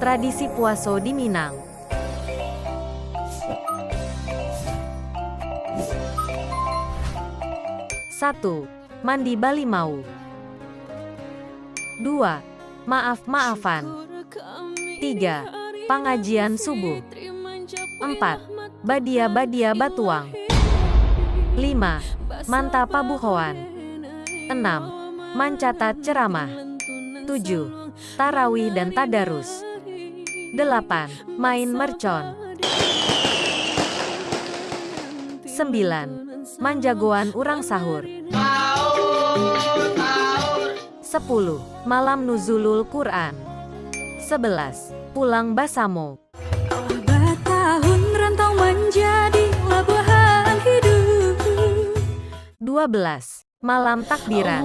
Tradisi puaso di Minang. 1. Mandi Balimau. 2. Maaf-maafan. 3. Pengajian subuh. 4. Badia-badia batuang. 5. Manta pabuhoan. 6. Mancatat ceramah. 7. Tarawih dan tadarus. 8. Main mercon. 9. Manjagoan urang sahur. 10. Malam nuzulul Quran. 11. Pulang Basamo. Abad tahun rantau menjadi labuhan hidup. 12. Malam takbiran.